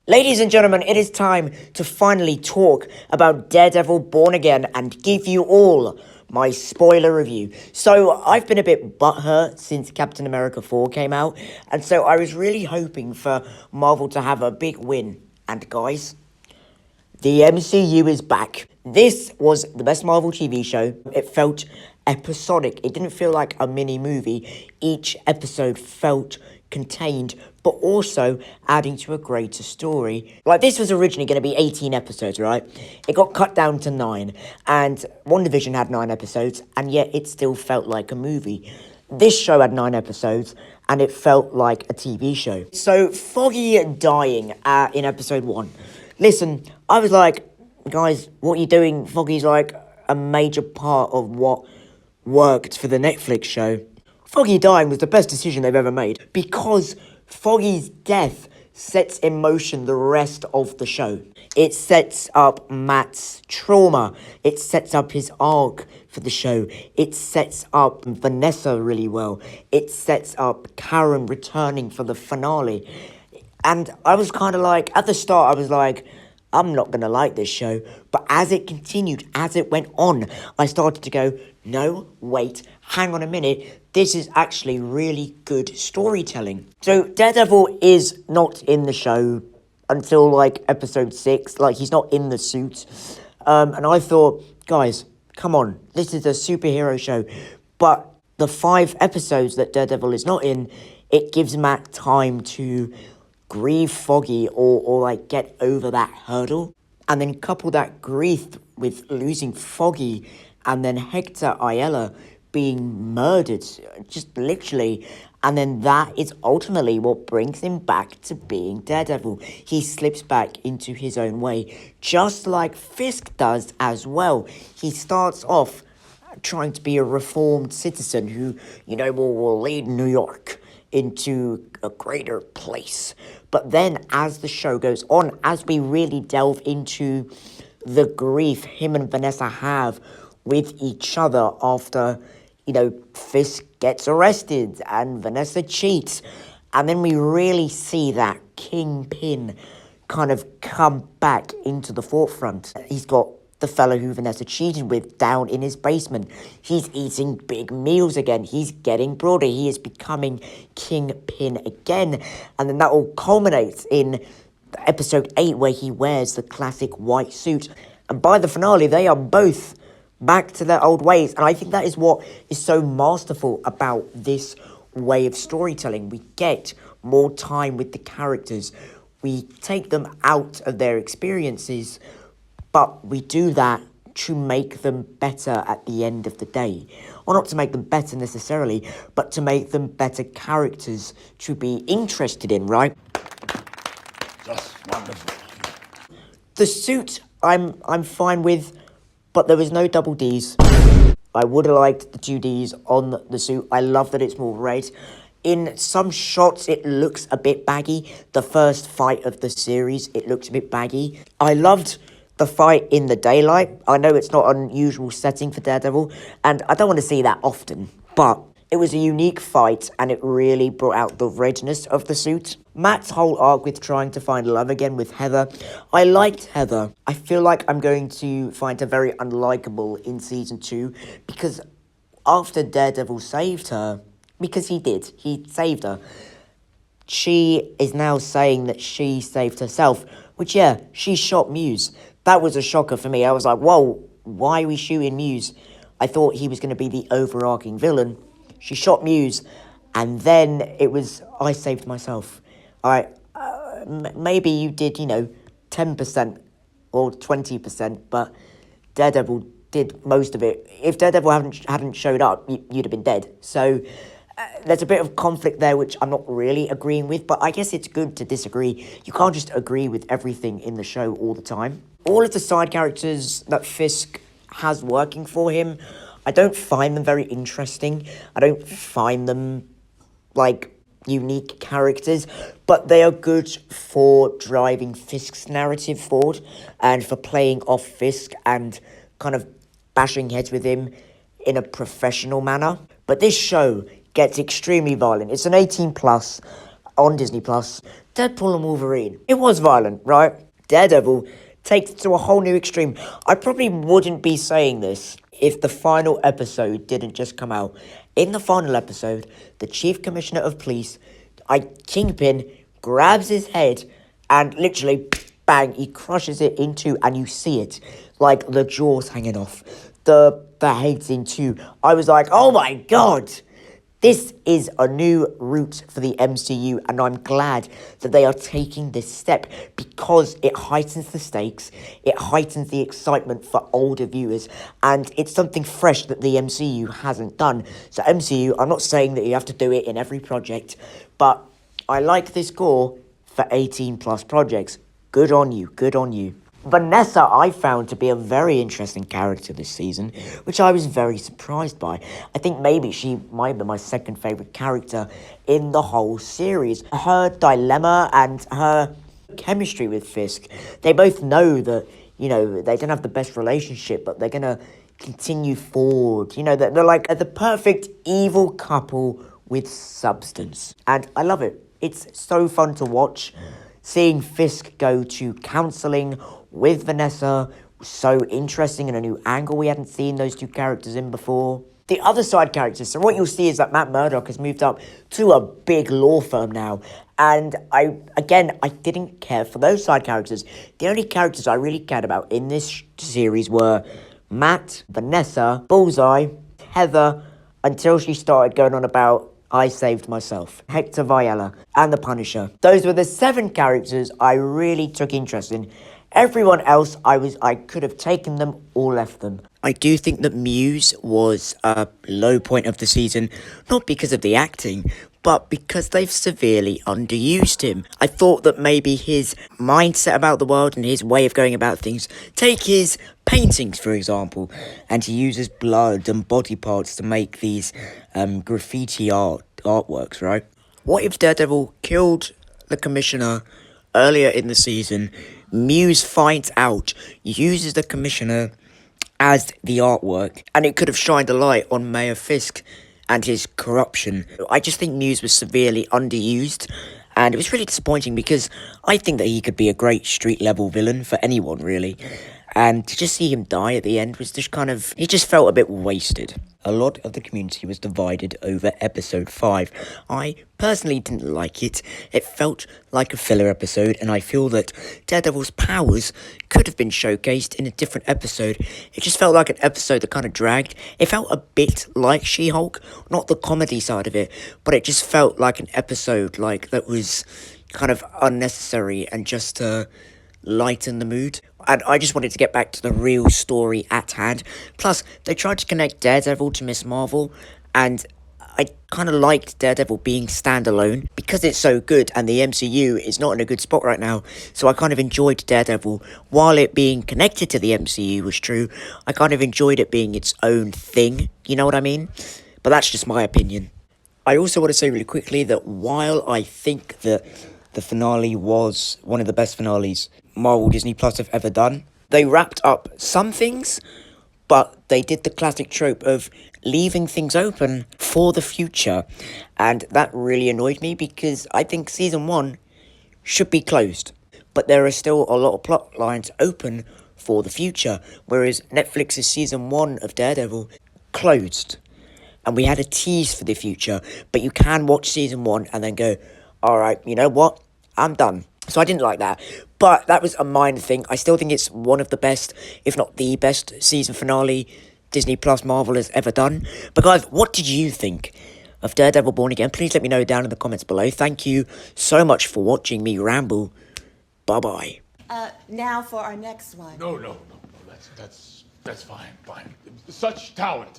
Ladies and gentlemen, it is time to finally talk about Daredevil Born Again and give you all my spoiler review. So, I've been a bit butthurt since Captain America 4 came out, and so I was really hoping for Marvel to have a big win. And guys, the MCU is back. This was the best Marvel TV show. It felt episodic. It didn't feel like a mini movie. Each episode felt contained, but also adding to a greater story. Like, this was originally going to be 18 episodes, right? It got cut down to 9, and WandaVision had 9 episodes, and yet it still felt like a movie. This show had 9 episodes, and it felt like a TV show. So, Foggy dying in episode 1. Listen, I was like, guys, what are you doing? Foggy's like a major part of what worked for the Netflix show. Foggy dying was the best decision they've ever made because Foggy's death sets in motion the rest of the show. It sets up Matt's trauma. It sets up his arc for the show. It sets up Vanessa really well. It sets up Karen returning for the finale. And I was kind of like, at the start, I was like, I'm not going to like this show. But as it continued, as it went on, I started to go, no, wait, hang on a minute. This is actually really good storytelling. So Daredevil is not in the show until like episode 6. Like, he's not in the suit. And I thought, guys, come on, this is a superhero show. But the 5 episodes that Daredevil is not in, it gives Matt time to grieve Foggy or like get over that hurdle, and then couple that grief with losing Foggy and then Hector Ayala being murdered, just literally, and then that is ultimately what brings him back to being Daredevil. He slips back into his own way, just like Fisk does as well. He starts off trying to be a reformed citizen who, will lead New York into a greater place. But then as the show goes on, as we really delve into the grief him and Vanessa have with each other after, Fisk gets arrested and Vanessa cheats, and then we really see that Kingpin kind of come back into the forefront. He's got the fellow who Vanessa cheated with down in his basement. He's eating big meals again. He's getting broader. He is becoming Kingpin again. And then that all culminates in episode 8 where he wears the classic white suit. And by the finale, they are both back to their old ways. And I think that is what is so masterful about this way of storytelling. We get more time with the characters. We take them out of their experiences, but we do that to make them better at the end of the day. Or not to make them better necessarily, but to make them better characters to be interested in, right? Just wonderful. The suit, I'm fine with, but there was no double Ds. I would have liked the 2 Ds on the suit. I love that it's more red. In some shots, it looks a bit baggy. The first fight of the series, it looks a bit baggy. I loved the fight in the daylight. I know it's not an unusual setting for Daredevil, and I don't want to see that often, but it was a unique fight, and it really brought out the redness of the suit. Matt's whole arc with trying to find love again with Heather. I liked Heather. I feel like I'm going to find her very unlikable in Season 2, because after Daredevil saved her, because he saved her, she is now saying that she saved herself, which, yeah, she shot Muse. That was a shocker for me. I was like, whoa, why are we shooting Muse? I thought he was going to be the overarching villain. She shot Muse, and then it was, I saved myself. All right, maybe you did, 10% or 20%, but Daredevil did most of it. If Daredevil hadn't showed up, you'd have been dead. So there's a bit of conflict there, which I'm not really agreeing with, but I guess it's good to disagree. You can't just agree with everything in the show all the time. All of the side characters that Fisk has working for him, I don't find them very interesting. I don't find them, unique characters, but they are good for driving Fisk's narrative forward and for playing off Fisk and kind of bashing heads with him in a professional manner. But this show gets extremely violent. It's an 18+. on Disney Plus, Deadpool and Wolverine. It was violent, right? Daredevil takes it to a whole new extreme. I probably wouldn't be saying this if the final episode didn't just come out. In the final episode, the Chief Commissioner of Police, Kingpin, grabs his head and literally, bang, he crushes it in two, and you see it, like the jaws hanging off, the head's in two. I was like, oh my god! This is a new route for the MCU, and I'm glad that they are taking this step because it heightens the stakes, it heightens the excitement for older viewers, and it's something fresh that the MCU hasn't done. So MCU, I'm not saying that you have to do it in every project, but I like this gore for 18 plus projects. Good on you, good on you. Vanessa I found to be a very interesting character this season, which I was very surprised by. I think maybe she might be my second favourite character in the whole series. Her dilemma and her chemistry with Fisk, they both know that, you know, they don't have the best relationship, but they're going to continue forward. You know, they're like the perfect evil couple with substance. And I love it. It's so fun to watch. Seeing Fisk go to counselling with Vanessa was so interesting and a new angle we hadn't seen those two characters in before. The other side characters, so what you'll see is that Matt Murdock has moved up to a big law firm now. And I didn't care for those side characters. The only characters I really cared about in this series were Matt, Vanessa, Bullseye, Heather, until she started going on about I saved myself, Hector Viella, and the Punisher. Those were the 7 characters I really took interest in. Everyone else, I could have taken them or left them. I do think that Muse was a low point of the season, not because of the acting, but because they've severely underused him. I thought that maybe his mindset about the world and his way of going about things, take his paintings, for example, and he uses blood and body parts to make these graffiti artworks, right? What if Daredevil killed the Commissioner earlier in the season? Muse finds out, uses the Commissioner as the artwork, and it could have shined a light on Mayor Fisk and his corruption. I just think Muse was severely underused, and it was really disappointing because I think that he could be a great street-level villain for anyone, really. And to just see him die at the end was just it just felt a bit wasted. A lot of the community was divided over episode 5. I personally didn't like it. It felt like a filler episode, and I feel that Daredevil's powers could have been showcased in a different episode. It just felt like an episode that kind of dragged. It felt a bit like She-Hulk, not the comedy side of it, but it just felt like an episode that was kind of unnecessary and just to lighten the mood. And I just wanted to get back to the real story at hand. Plus, they tried to connect Daredevil to Miss Marvel, and I kind of liked Daredevil being standalone because it's so good and the MCU is not in a good spot right now. So I kind of enjoyed Daredevil. While it being connected to the MCU was true, I kind of enjoyed it being its own thing. You know what I mean? But that's just my opinion. I also want to say really quickly that while I think that the finale was one of the best finales Marvel Disney Plus have ever done, they wrapped up some things, but they did the classic trope of leaving things open for the future, and that really annoyed me because I think season 1 should be closed, but there are still a lot of plot lines open for the future, whereas Netflix's season 1 of Daredevil closed, and we had a tease for the future, but you can watch season 1 and then go, alright, you know what, I'm done. So I didn't like that, but that was a minor thing. I still think it's one of the best, if not the best, season finale Disney Plus Marvel has ever done. But guys, what did you think of Daredevil Born Again? Please let me know down in the comments below. Thank you so much for watching me ramble. Bye-bye. Now for our next one. No. That's fine. Such talent.